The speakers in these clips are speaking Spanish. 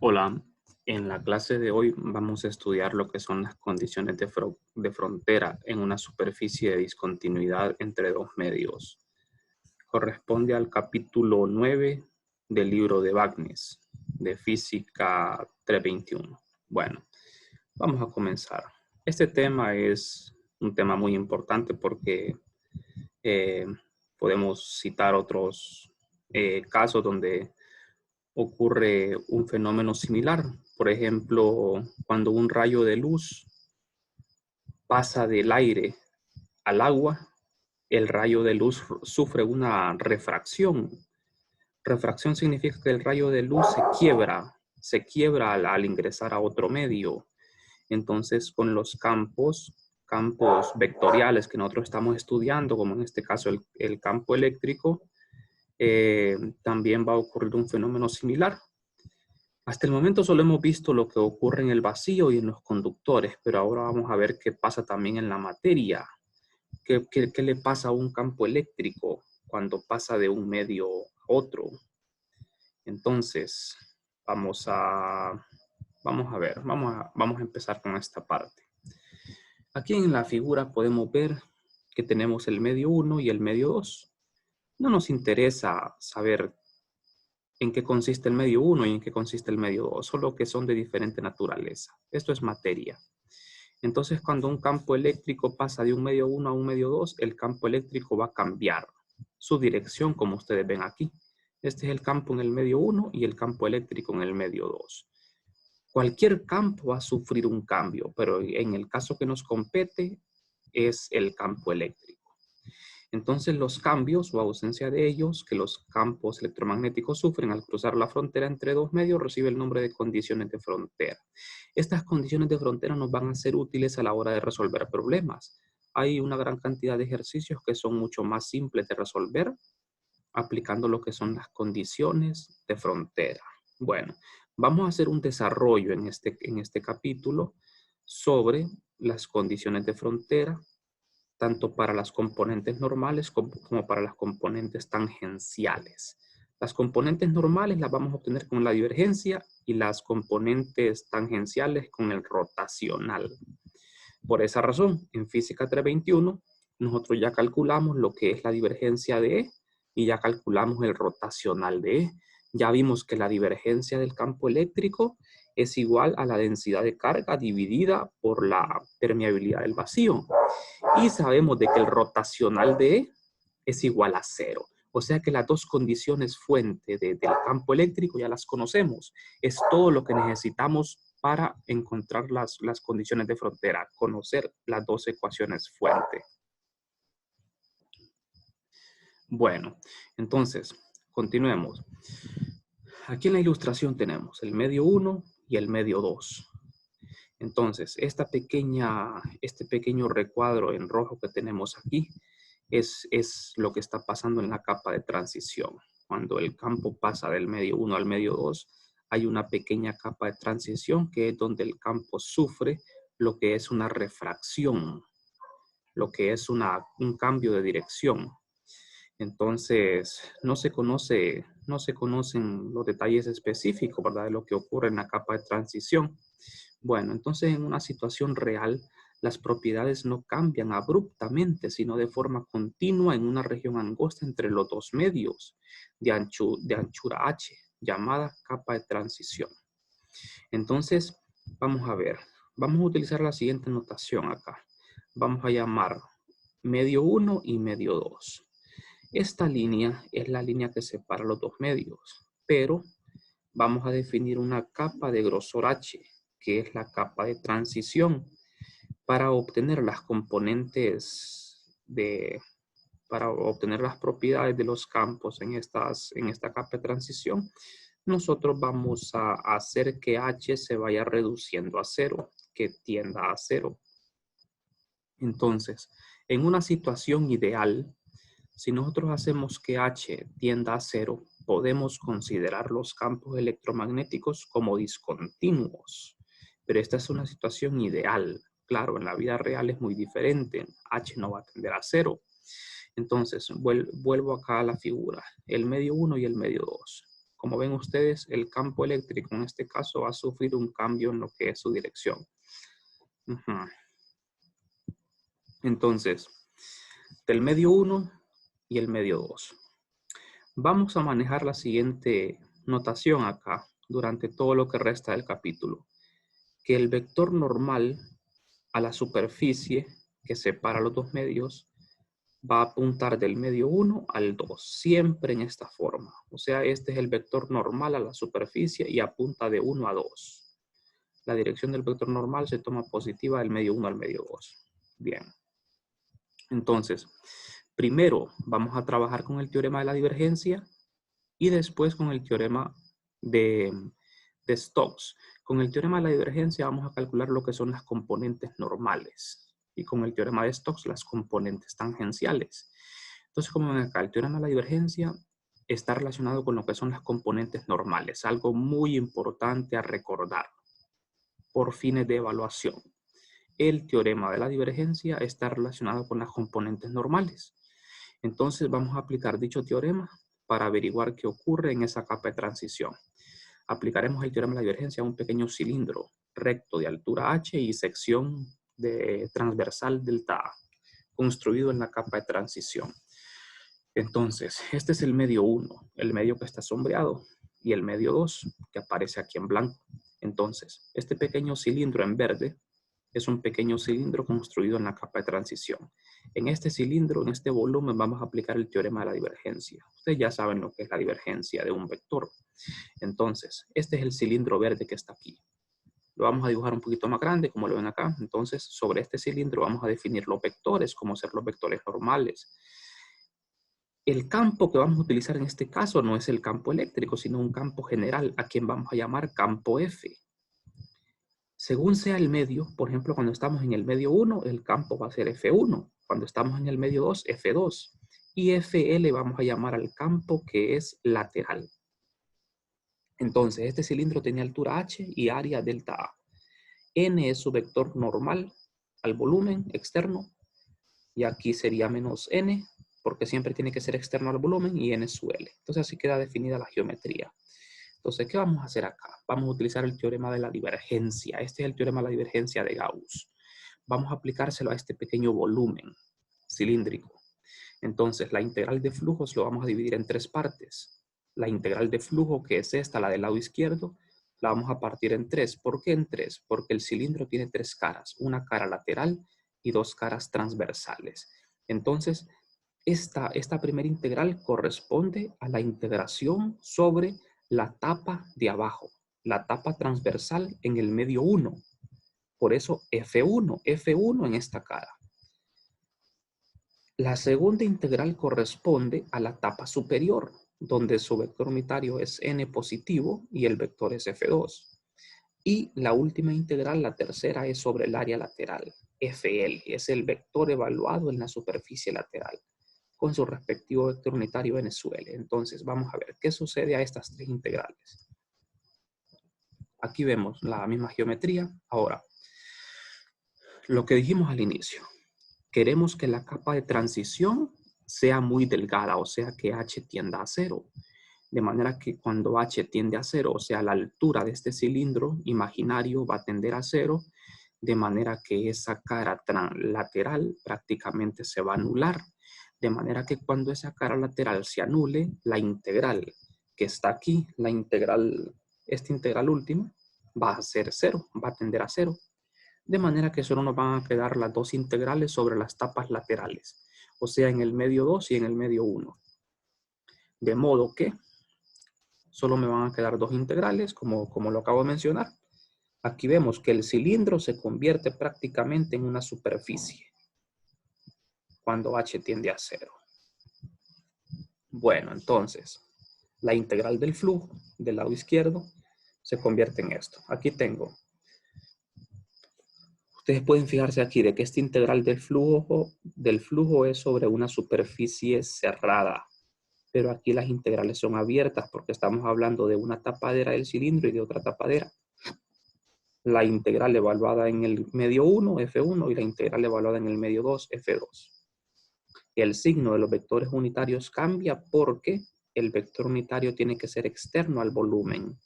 Hola, en la clase de hoy vamos a estudiar lo que son las condiciones de frontera en una superficie de discontinuidad entre dos medios. Corresponde al capítulo 9 del libro de Wagner, de Física 321. Bueno, vamos a comenzar. Este tema es un tema muy importante porque eh, podemos citar otros casos donde ocurre un fenómeno similar. Por ejemplo, cuando un rayo de luz pasa del aire al agua, el rayo de luz sufre una refracción. Refracción significa que el rayo de luz se quiebra al ingresar a otro medio. Entonces, con los campos vectoriales que nosotros estamos estudiando, como en este caso el campo eléctrico, también va a ocurrir un fenómeno similar. Hasta el momento solo hemos visto lo que ocurre en el vacío y en los conductores, pero ahora vamos a ver qué pasa también en la materia. ¿Qué le pasa a un campo eléctrico cuando pasa de un medio a otro? Entonces, vamos a empezar con esta parte. Aquí en la figura podemos ver que tenemos el medio 1 y el medio 2. No nos interesa saber en qué consiste el medio 1 y en qué consiste el medio 2, solo que son de diferente naturaleza. Esto es materia. Entonces, cuando un campo eléctrico pasa de un medio 1 a un medio 2, el campo eléctrico va a cambiar su dirección, como ustedes ven aquí. Este es el campo en el medio 1 y el campo eléctrico en el medio 2. Cualquier campo va a sufrir un cambio, pero en el caso que nos compete es el campo eléctrico. Entonces los cambios o ausencia de ellos que los campos electromagnéticos sufren al cruzar la frontera entre dos medios recibe el nombre de condiciones de frontera. Estas condiciones de frontera nos van a ser útiles a la hora de resolver problemas. Hay una gran cantidad de ejercicios que son mucho más simples de resolver aplicando lo que son las condiciones de frontera. Bueno, vamos a hacer un desarrollo en este capítulo sobre las condiciones de frontera tanto para las componentes normales como para las componentes tangenciales. Las componentes normales las vamos a obtener con la divergencia y las componentes tangenciales con el rotacional. Por esa razón, en física 321, nosotros ya calculamos lo que es la divergencia de E y ya calculamos el rotacional de E. Ya vimos que la divergencia del campo eléctrico es igual a la densidad de carga dividida por la permeabilidad del vacío. Y sabemos de que el rotacional de E es igual a 0. O sea que las dos condiciones fuente del campo eléctrico ya las conocemos. Es todo lo que necesitamos para encontrar las condiciones de frontera, conocer las dos ecuaciones fuente. Bueno, entonces, continuemos. Aquí en la ilustración tenemos el medio 1 y el medio 2. Entonces, este pequeño recuadro en rojo que tenemos aquí es lo que está pasando en la capa de transición. Cuando el campo pasa del medio 1 al medio 2, hay una pequeña capa de transición que es donde el campo sufre lo que es una refracción, lo que es un cambio de dirección. Entonces, no se conocen los detalles específicos, ¿verdad?, de lo que ocurre en la capa de transición. Bueno, entonces en una situación real, las propiedades no cambian abruptamente, sino de forma continua en una región angosta entre los dos medios de anchura h, llamada capa de transición. Entonces, vamos a ver. Vamos a utilizar la siguiente notación acá. Vamos a llamar medio 1 y medio 2. Esta línea es la línea que separa los dos medios, pero vamos a definir una capa de grosor h, que es la capa de transición, para obtener las para obtener las propiedades de los campos en esta capa de transición. Nosotros vamos a hacer que h se vaya reduciendo a 0, que tienda a 0. Entonces, en una situación ideal, si nosotros hacemos que h tienda a 0, podemos considerar los campos electromagnéticos como discontinuos. Pero esta es una situación ideal. Claro, en la vida real es muy diferente. h no va a tender a 0. Entonces, vuelvo acá a la figura. El medio 1 y el medio 2. Como ven ustedes, el campo eléctrico en este caso va a sufrir un cambio en lo que es su dirección. Entonces, del medio 1 y el medio 2. Vamos a manejar la siguiente notación acá durante todo lo que resta del capítulo. Que el vector normal a la superficie que separa los dos medios va a apuntar del medio 1 al 2, siempre en esta forma. O sea, este es el vector normal a la superficie y apunta de 1 a 2. La dirección del vector normal se toma positiva del medio 1 al medio 2. Bien. Entonces, primero vamos a trabajar con el teorema de la divergencia y después con el teorema de Stokes. Con el teorema de la divergencia vamos a calcular lo que son las componentes normales. Y con el teorema de Stokes, las componentes tangenciales. Entonces, como ven acá, el teorema de la divergencia está relacionado con lo que son las componentes normales. Algo muy importante a recordar por fines de evaluación. El teorema de la divergencia está relacionado con las componentes normales. Entonces, vamos a aplicar dicho teorema para averiguar qué ocurre en esa capa de transición. Aplicaremos el teorema de la divergencia a un pequeño cilindro recto de altura h y sección de transversal delta A, construido en la capa de transición. Entonces, este es el medio 1, el medio que está sombreado, y el medio 2, que aparece aquí en blanco. Entonces, este pequeño cilindro en verde es un pequeño cilindro construido en la capa de transición. En este cilindro, en este volumen, vamos a aplicar el teorema de la divergencia. Ustedes ya saben lo que es la divergencia de un vector. Entonces, este es el cilindro verde que está aquí. Lo vamos a dibujar un poquito más grande, como lo ven acá. Entonces, sobre este cilindro vamos a definir los vectores, como ser los vectores normales. El campo que vamos a utilizar en este caso no es el campo eléctrico, sino un campo general, a quien vamos a llamar campo F. Según sea el medio, por ejemplo, cuando estamos en el medio 1, el campo va a ser F1. Cuando estamos en el medio 2, F2. Y FL vamos a llamar al campo que es lateral. Entonces, este cilindro tiene altura h y área delta A. N es su vector normal al volumen externo. Y aquí sería menos n, porque siempre tiene que ser externo al volumen, y n es su L. Entonces, así queda definida la geometría. Entonces, ¿qué vamos a hacer acá? Vamos a utilizar el teorema de la divergencia. Este es el teorema de la divergencia de Gauss. Vamos a aplicárselo a este pequeño volumen cilíndrico. Entonces, la integral de flujos lo vamos a dividir en tres partes. La integral de flujo, que es esta, la del lado izquierdo, la vamos a partir en tres. ¿Por qué en tres? Porque el cilindro tiene tres caras. Una cara lateral y dos caras transversales. Entonces, esta primera integral corresponde a la integración sobre la tapa de abajo, la tapa transversal en el medio 1. Por eso F1 en esta cara. La segunda integral corresponde a la tapa superior, donde su vector unitario es n positivo y el vector es F2. Y la última integral, la tercera, es sobre el área lateral, FL, es el vector evaluado en la superficie lateral, con su respectivo vector unitario n sub L. Entonces, vamos a ver qué sucede a estas tres integrales. Aquí vemos la misma geometría. Ahora, lo que dijimos al inicio. Queremos que la capa de transición sea muy delgada, o sea que h tienda a 0. De manera que cuando h tiende a 0, o sea la altura de este cilindro imaginario va a tender a 0, de manera que esa cara lateral prácticamente se va a anular. De manera que cuando esa cara lateral se anule, la integral que está aquí, esta integral última, va a ser 0, va a tender a 0. De manera que solo nos van a quedar las dos integrales sobre las tapas laterales, o sea, en el medio 2 y en el medio 1. De modo que solo me van a quedar dos integrales, como lo acabo de mencionar. Aquí vemos que el cilindro se convierte prácticamente en una superficie cuando h tiende a 0. Bueno, entonces, la integral del flujo del lado izquierdo se convierte en esto. Aquí tengo. Ustedes pueden fijarse aquí de que esta integral del flujo es sobre una superficie cerrada. Pero aquí las integrales son abiertas porque estamos hablando de una tapadera del cilindro y de otra tapadera. La integral evaluada en el medio 1, F1, y la integral evaluada en el medio 2, F2. El signo de los vectores unitarios cambia porque el vector unitario tiene que ser externo al volumen.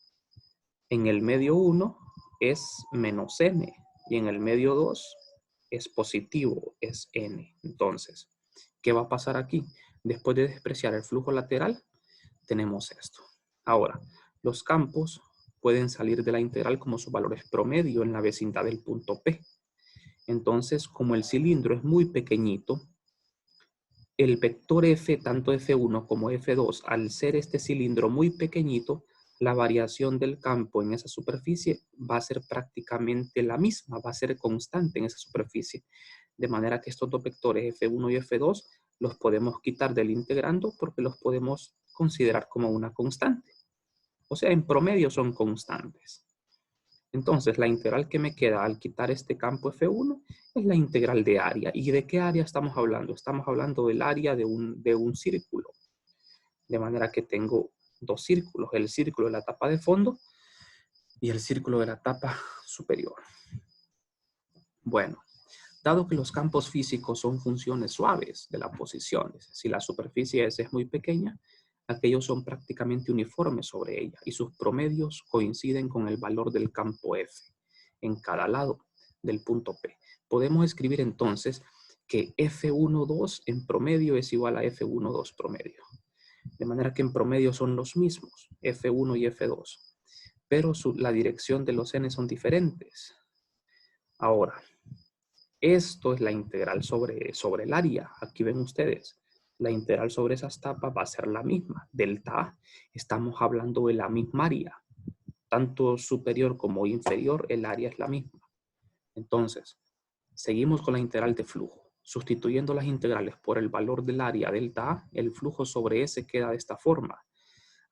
En el medio 1 es menos n y en el medio 2 es positivo, es n. Entonces, ¿qué va a pasar aquí? Después de despreciar el flujo lateral, tenemos esto. Ahora, los campos pueden salir de la integral como sus valores promedio en la vecindad del punto P. Entonces, como el cilindro es muy pequeñito, el vector F, tanto F1 como F2, al ser este cilindro muy pequeñito, la variación del campo en esa superficie va a ser prácticamente la misma, va a ser constante en esa superficie. De manera que estos dos vectores F1 y F2 los podemos quitar del integrando porque los podemos considerar como una constante. O sea, en promedio son constantes. Entonces, la integral que me queda al quitar este campo F1 es la integral de área. ¿Y de qué área estamos hablando? Estamos hablando del área de un círculo. De manera que tengo dos círculos, el círculo de la tapa de fondo y el círculo de la tapa superior. Bueno, dado que los campos físicos son funciones suaves de la posición, si la superficie es muy pequeña, aquellos son prácticamente uniformes sobre ella y sus promedios coinciden con el valor del campo F en cada lado del punto P. Podemos escribir entonces que F12 en promedio es igual a F12 promedio. De manera que en promedio son los mismos, F1 y F2. Pero la dirección de los n son diferentes. Ahora, esto es la integral sobre el área. Aquí ven ustedes. La integral sobre esas tapas va a ser la misma. Delta A. Estamos hablando de la misma área. Tanto superior como inferior, el área es la misma. Entonces, seguimos con la integral de flujo. Sustituyendo las integrales por el valor del área delta A, el flujo sobre S queda de esta forma.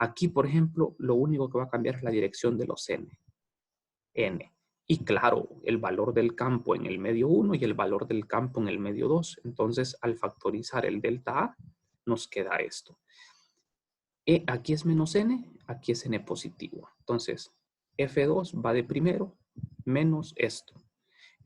Aquí, por ejemplo, lo único que va a cambiar es la dirección de los n. Y claro, el valor del campo en el medio 1 y el valor del campo en el medio 2. Entonces, al factorizar el delta A, nos queda esto. Aquí es menos n, aquí es n positivo. Entonces, F2 va de primero menos esto.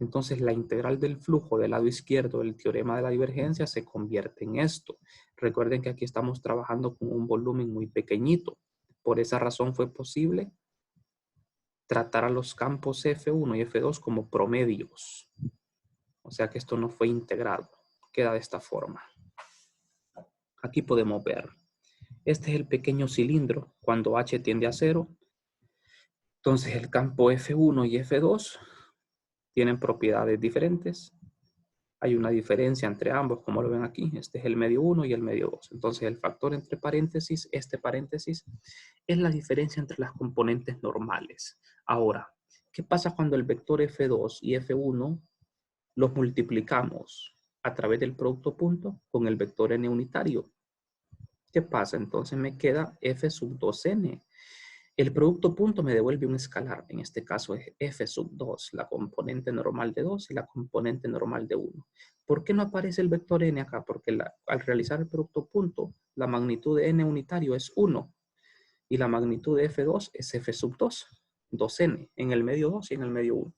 Entonces, la integral del flujo del lado izquierdo del teorema de la divergencia se convierte en esto. Recuerden que aquí estamos trabajando con un volumen muy pequeñito. Por esa razón fue posible tratar a los campos F1 y F2 como promedios. O sea que esto no fue integrado. Queda de esta forma. Aquí podemos ver. Este es el pequeño cilindro cuando H tiende a 0. Entonces el campo F1 y F2 tienen propiedades diferentes. Hay una diferencia entre ambos, como lo ven aquí. Este es el medio 1 y el medio 2. Entonces el factor entre paréntesis, este paréntesis, es la diferencia entre las componentes normales. Ahora, ¿qué pasa cuando el vector F2 y F1 los multiplicamos a través del producto punto con el vector n unitario? ¿Qué pasa? Entonces me queda F sub 2n. El producto punto me devuelve un escalar. En este caso es F sub 2, la componente normal de 2 y la componente normal de 1. ¿Por qué no aparece el vector n acá? Porque al realizar el producto punto, la magnitud de n unitario es 1 y la magnitud de F2 es F sub 2, 2n, en el medio 2 y en el medio 1.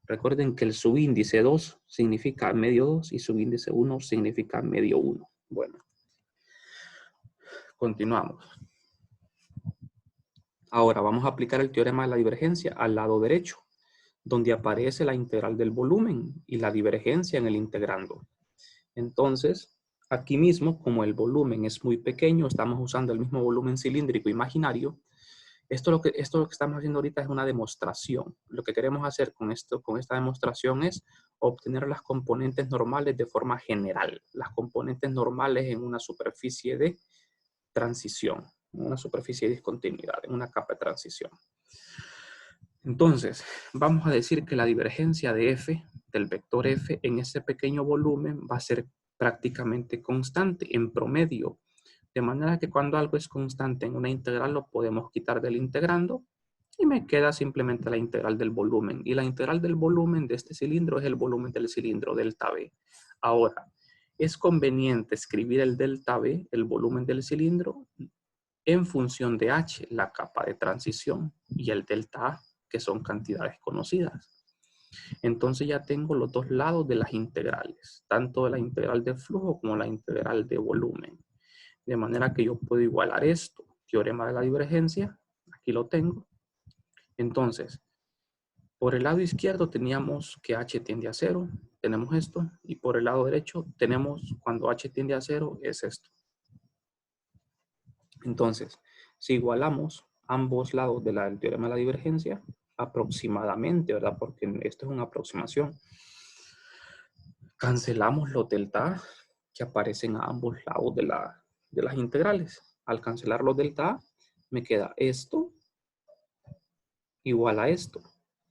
Recuerden que el subíndice 2 significa medio 2 y subíndice 1 significa medio 1. Bueno, continuamos. Ahora vamos a aplicar el teorema de la divergencia al lado derecho, donde aparece la integral del volumen y la divergencia en el integrando. Entonces, aquí mismo, como el volumen es muy pequeño, estamos usando el mismo volumen cilíndrico imaginario. Esto lo que estamos haciendo ahorita es una demostración. Lo que queremos hacer con esta demostración es obtener las componentes normales de forma general. Las componentes normales en una superficie de transición, en una superficie de discontinuidad, en una capa de transición. Entonces, vamos a decir que la divergencia de F, del vector F, en ese pequeño volumen va a ser prácticamente constante en promedio. De manera que cuando algo es constante en una integral lo podemos quitar del integrando y me queda simplemente la integral del volumen. Y la integral del volumen de este cilindro es el volumen del cilindro, delta V. Ahora, es conveniente escribir el delta V, el volumen del cilindro, en función de H, la capa de transición, y el delta A, que son cantidades conocidas. Entonces ya tengo los dos lados de las integrales, tanto de la integral de flujo como la integral de volumen. De manera que yo puedo igualar esto. Teorema de la divergencia. Aquí lo tengo. Entonces, por el lado izquierdo teníamos que h tiende a 0. Tenemos esto. Y por el lado derecho tenemos cuando h tiende a 0 es esto. Entonces, si igualamos ambos lados del teorema de la divergencia, aproximadamente, ¿verdad? Porque esto es una aproximación. Cancelamos los delta A que aparecen a ambos lados de las integrales. Al cancelar los delta A, me queda esto igual a esto,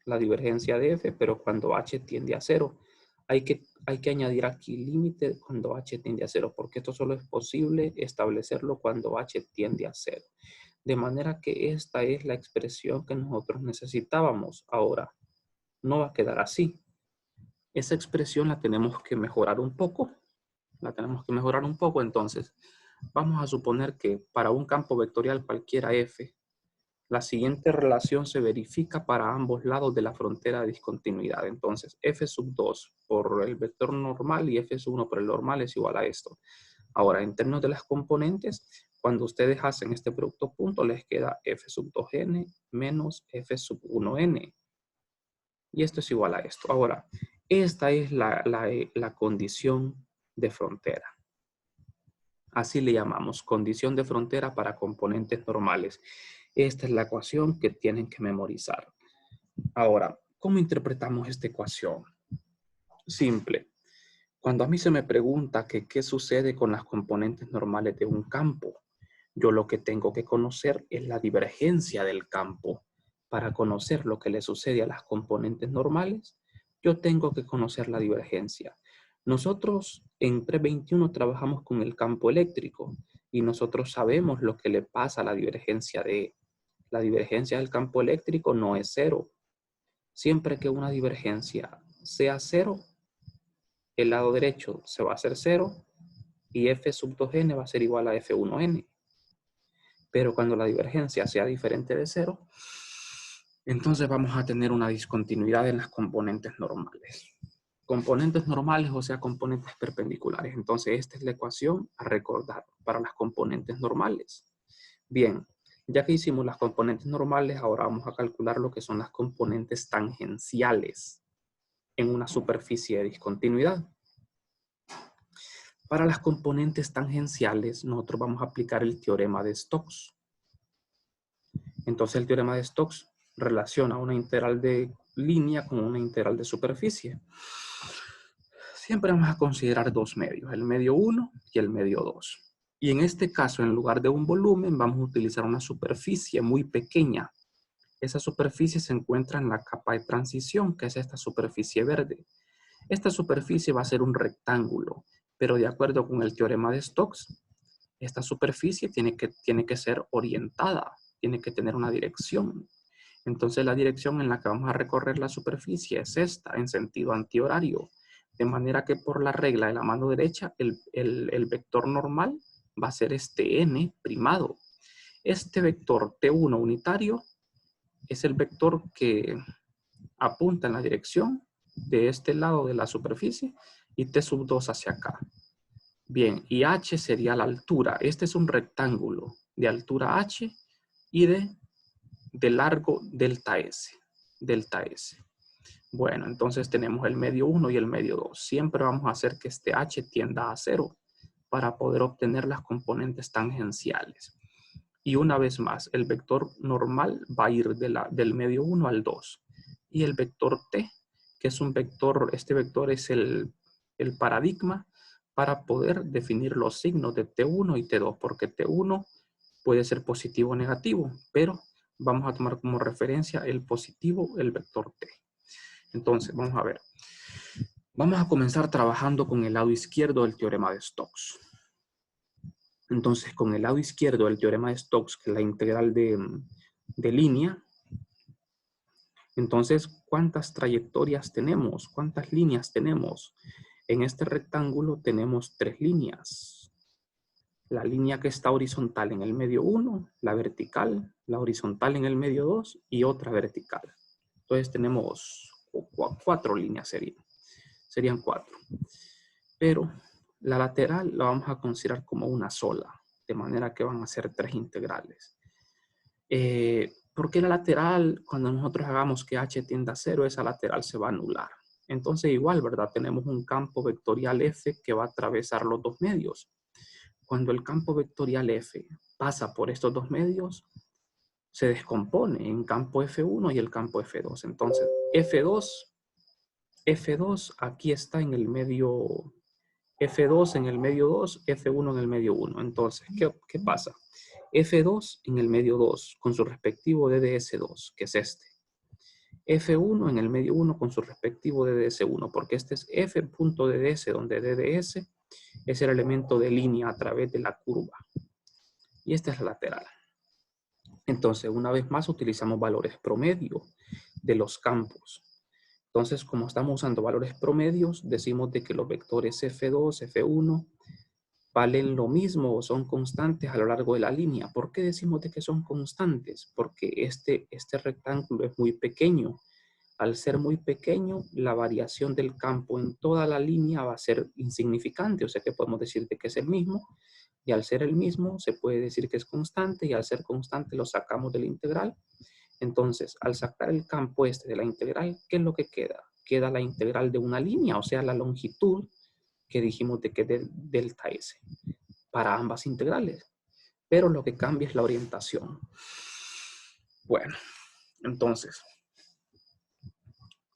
la divergencia de f, pero cuando h tiende a 0. Hay que añadir aquí límite cuando h tiende a 0, porque esto solo es posible establecerlo cuando h tiende a 0. De manera que esta es la expresión que nosotros necesitábamos. Ahora, no va a quedar así. Esa expresión la tenemos que mejorar un poco. Entonces, vamos a suponer que para un campo vectorial cualquiera f, la siguiente relación se verifica para ambos lados de la frontera de discontinuidad. Entonces, f sub 2 por el vector normal y f sub 1 por el normal es igual a esto. Ahora, en términos de las componentes, cuando ustedes hacen este producto punto, les queda f sub 2n menos f sub 1n. Y esto es igual a esto. Ahora, esta es la condición de frontera. Así le llamamos, condición de frontera para componentes normales. Esta es la ecuación que tienen que memorizar. Ahora, ¿cómo interpretamos esta ecuación? Simple. Cuando a mí se me pregunta que qué sucede con las componentes normales de un campo, yo lo que tengo que conocer es la divergencia del campo. Para conocer lo que le sucede a las componentes normales, yo tengo que conocer la divergencia. Nosotros en 321 trabajamos con el campo eléctrico y nosotros sabemos lo que le pasa a la divergencia de la divergencia del campo eléctrico no es 0. Siempre que una divergencia sea 0, el lado derecho se va a hacer 0 y f sub 2n va a ser igual a f1n. Pero cuando la divergencia sea diferente de 0, entonces vamos a tener una discontinuidad en las componentes normales. Componentes normales, o sea, componentes perpendiculares. Entonces, esta es la ecuación a recordar para las componentes normales. Bien, ya que hicimos las componentes normales, ahora vamos a calcular lo que son las componentes tangenciales en una superficie de discontinuidad. Para las componentes tangenciales, nosotros vamos a aplicar el teorema de Stokes. Entonces, el teorema de Stokes relaciona una integral de línea con una integral de superficie. Siempre vamos a considerar dos medios, el medio 1 y el medio 2. Y en este caso, en lugar de un volumen, vamos a utilizar una superficie muy pequeña. Esa superficie se encuentra en la capa de transición, que es esta superficie verde. Esta superficie va a ser un rectángulo, pero de acuerdo con el teorema de Stokes, esta superficie tiene que ser orientada, tiene que tener una dirección. Entonces la dirección en la que vamos a recorrer la superficie es esta, en sentido antihorario. De manera que por la regla de la mano derecha, el vector normal va a ser este n primado. Este vector T1 unitario es el vector que apunta en la dirección de este lado de la superficie y T sub 2 hacia acá. Bien, y h sería la altura. Este es un rectángulo de altura h y de largo delta s. Delta s. Bueno, entonces tenemos el medio 1 y el medio 2. Siempre vamos a hacer que este h tienda a 0 para poder obtener las componentes tangenciales. Y una vez más, el vector normal va a ir del medio 1 al 2. Y el vector t, que es un vector, este vector es el paradigma para poder definir los signos de T1 y T2, porque T1 puede ser positivo o negativo, pero vamos a tomar como referencia el positivo, el vector T. Entonces, vamos a ver. Vamos a comenzar trabajando con el lado izquierdo del teorema de Stokes. Entonces, con el lado izquierdo del teorema de Stokes, que es la integral de línea, entonces, ¿cuántas trayectorias tenemos? ¿Cuántas líneas tenemos? En este rectángulo tenemos 3 líneas. La línea que está horizontal en el medio 1, la vertical, la horizontal en el medio 2 y otra vertical. Entonces tenemos 4 líneas serían 4. Pero la lateral la vamos a considerar como una sola. de manera que van a ser 3 integrales. ¿Por qué la lateral, cuando nosotros hagamos que h tienda a 0, esa lateral se va a anular? Entonces igual, ¿verdad? Tenemos un campo vectorial f que va a atravesar los dos medios. Cuando el campo vectorial f pasa por estos dos medios, se descompone en campo F1 y el campo F2. Entonces, F2 aquí está en el medio, F2 en el medio 2, F1 en el medio 1. Entonces, ¿qué pasa? F2 en el medio 2 con su respectivo DDS2, que es este. F1 en el medio 1 con su respectivo DDS1, porque este es F.DDS, donde DDS es el elemento de línea a través de la curva. Y esta es la lateral. Entonces, una vez más utilizamos valores promedio de los campos. Entonces, como estamos usando valores promedios, decimos de que los vectores F2, F1 valen lo mismo o son constantes a lo largo de la línea. ¿Por qué decimos de que son constantes? Porque este rectángulo es muy pequeño. Al ser muy pequeño, la variación del campo en toda la línea va a ser insignificante. O sea que podemos decir de que es el mismo. Y al ser el mismo, se puede decir que es constante. Y al ser constante, lo sacamos de la integral. Entonces, al sacar el campo este de la integral, ¿qué es lo que queda? Queda la integral de una línea, o sea, la longitud que dijimos de que es de delta S para ambas integrales. Pero lo que cambia es la orientación. Bueno, entonces,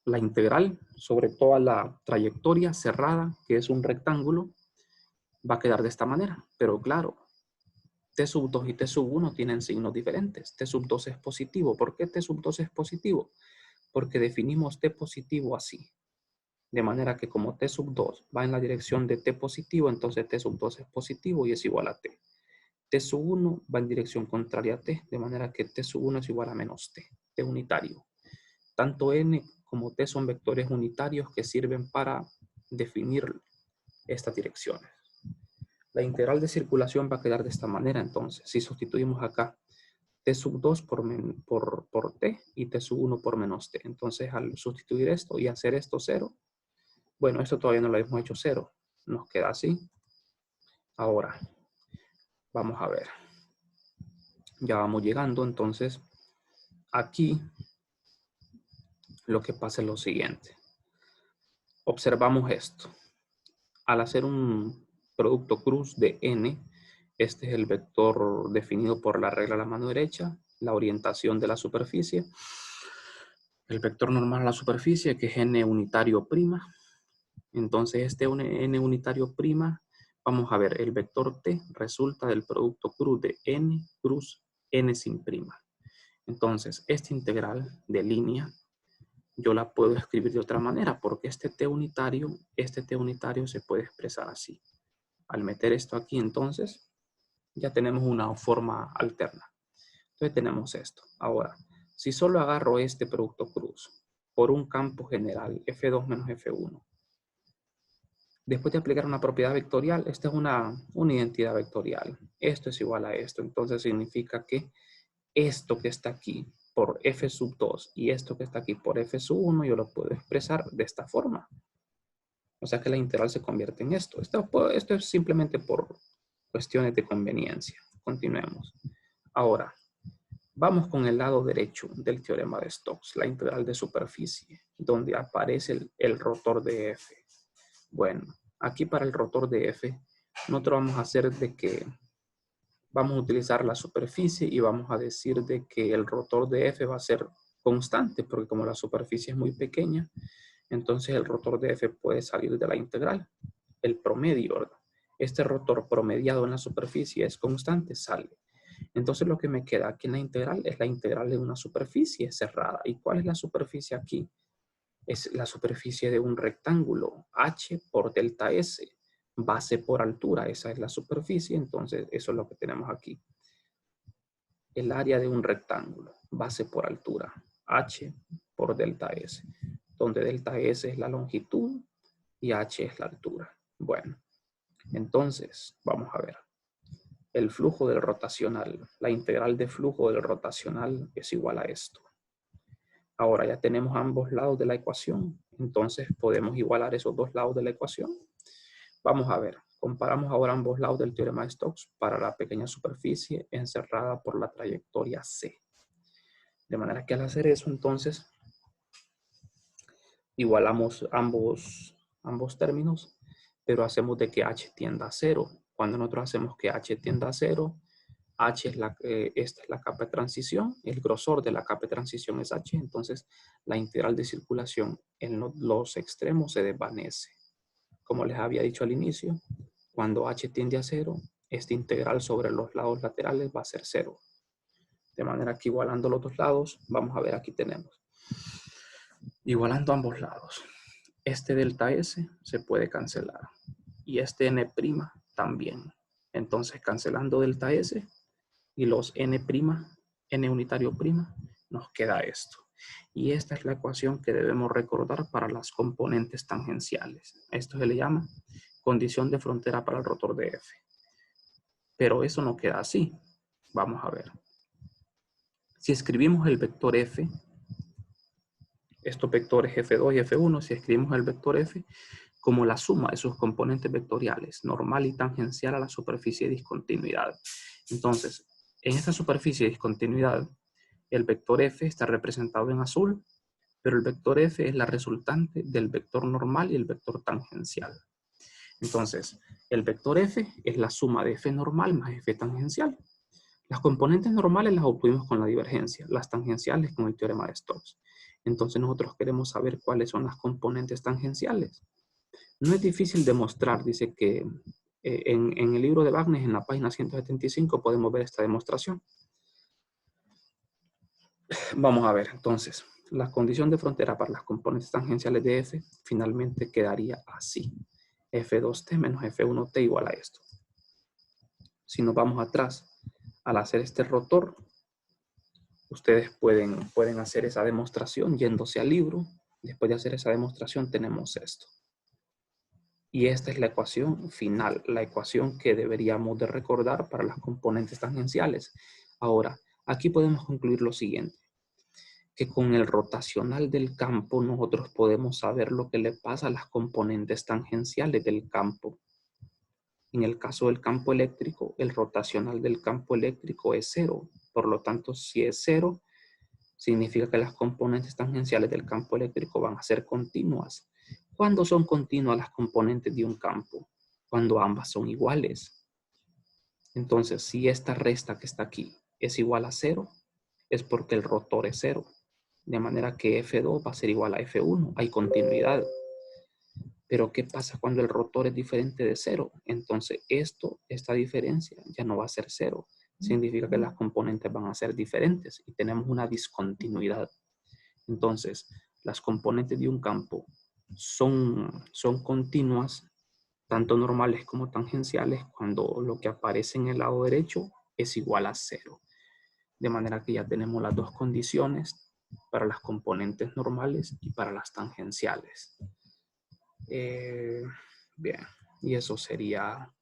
la integral sobre toda la trayectoria cerrada, que es un rectángulo, va a quedar de esta manera. Pero claro, t sub 2 y t sub 1 tienen signos diferentes. T sub 2 es positivo. ¿Por qué t sub 2 es positivo? Porque definimos t positivo así. De manera que como t sub 2 va en la dirección de t positivo, entonces t sub 2 es positivo y es igual a t. T sub 1 va en dirección contraria a t, de manera que t sub 1 es igual a menos t, t unitario. Tanto n como t son vectores unitarios que sirven para definir estas direcciones. La integral de circulación va a quedar de esta manera, entonces, si sustituimos acá t sub 2 por t y t sub 1 por menos t. Entonces, al sustituir esto y hacer esto 0, bueno, esto todavía no lo hemos hecho 0. Nos queda así. Ahora, vamos a ver. Ya vamos llegando, entonces, aquí lo que pasa es lo siguiente. Observamos esto. Al hacer un producto cruz de n, este es el vector definido por la regla a la mano derecha, la orientación de la superficie, el vector normal a la superficie, que es n unitario prima. Entonces, este n unitario prima, vamos a ver, el vector t resulta del producto cruz de n cruz n sin prima. Entonces, esta integral de línea, yo la puedo escribir de otra manera, porque este t unitario se puede expresar así. Al meter esto aquí, entonces, ya tenemos una forma alterna. Entonces tenemos esto. Ahora, si solo agarro este producto cruz por un campo general, F2 menos F1, después de aplicar una propiedad vectorial, esta es una identidad vectorial. Esto es igual a esto. Entonces significa que esto que está aquí por F sub 2 y esto que está aquí por F sub 1, yo lo puedo expresar de esta forma. O sea que la integral se convierte en esto. Esto es simplemente por cuestiones de conveniencia. Continuemos. Ahora, vamos con el lado derecho del teorema de Stokes, la integral de superficie, donde aparece el rotor de F. Bueno, aquí para el rotor de F, nosotros vamos a hacer de que vamos a utilizar la superficie y vamos a decir de que el rotor de F va a ser constante, porque como la superficie es muy pequeña, entonces el rotor de F puede salir de la integral. El promedio, ¿verdad? Este rotor promediado en la superficie es constante, sale. Entonces lo que me queda aquí en la integral es la integral de una superficie cerrada. ¿Y cuál es la superficie aquí? Es la superficie de un rectángulo, h por delta s, base por altura, esa es la superficie, entonces eso es lo que tenemos aquí. El área de un rectángulo, base por altura, h por delta s, donde delta s es la longitud y h es la altura. Bueno, entonces vamos a ver. El flujo del rotacional, la integral de flujo del rotacional es igual a esto. Ahora ya tenemos ambos lados de la ecuación, entonces podemos igualar esos dos lados de la ecuación. Vamos a ver, Comparamos ahora ambos lados del teorema de Stokes para la pequeña superficie encerrada por la trayectoria C. De manera que al hacer eso, entonces, igualamos ambos términos, pero hacemos de que h tienda a 0. Cuando nosotros hacemos que h tienda a 0, h es esta es la capa de transición, el grosor de la capa de transición es h, entonces la integral de circulación en los extremos se desvanece. Como les había dicho al inicio, cuando h tiende a 0, esta integral sobre los lados laterales va a ser 0. De manera que igualando los dos lados, vamos a ver, aquí tenemos. Igualando ambos lados. Este delta S se puede cancelar. Y este N' también. Entonces, cancelando delta S y los N', N unitario prima, nos queda esto. Y esta es la ecuación que debemos recordar para las componentes tangenciales. Esto se le llama condición de frontera para el rotor de F. Pero eso no queda así. Vamos a ver. Si escribimos el vector F, estos vectores F2 y F1, si escribimos el vector F como la suma de sus componentes vectoriales, normal y tangencial a la superficie de discontinuidad. Entonces, en esta superficie de discontinuidad, el vector F está representado en azul, pero el vector F es la resultante del vector normal y el vector tangencial. Entonces, el vector F es la suma de F normal más F tangencial. Las componentes normales las obtuvimos con la divergencia, las tangenciales con el teorema de Stokes. Entonces nosotros queremos saber cuáles son las componentes tangenciales. No es difícil demostrar, dice que en el libro de Wagner, en la página 175, podemos ver esta demostración. Vamos a ver, entonces, la condición de frontera para las componentes tangenciales de F finalmente quedaría así. F2t menos F1t igual a esto. Si nos vamos atrás, al hacer este rotor, ustedes pueden hacer esa demostración yéndose al libro. Después de hacer esa demostración tenemos esto. Y esta es la ecuación final, la ecuación que deberíamos de recordar para las componentes tangenciales. Ahora, aquí podemos concluir lo siguiente, que con el rotacional del campo nosotros podemos saber lo que le pasa a las componentes tangenciales del campo. En el caso del campo eléctrico, el rotacional del campo eléctrico es 0. Por lo tanto, si es 0, significa que las componentes tangenciales del campo eléctrico van a ser continuas. ¿Cuándo son continuas las componentes de un campo? Cuando ambas son iguales. Entonces, si esta resta que está aquí es igual a 0, es porque el rotor es 0. De manera que F2 va a ser igual a F1. Hay continuidad. Pero ¿qué pasa cuando el rotor es diferente de 0? Entonces esta diferencia ya no va a ser 0. Significa que las componentes van a ser diferentes y tenemos una discontinuidad. Entonces, las componentes de un campo son continuas, tanto normales como tangenciales, cuando lo que aparece en el lado derecho es igual a 0. De manera que ya tenemos las dos condiciones para las componentes normales y para las tangenciales. Bien, y eso sería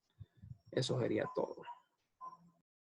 todo.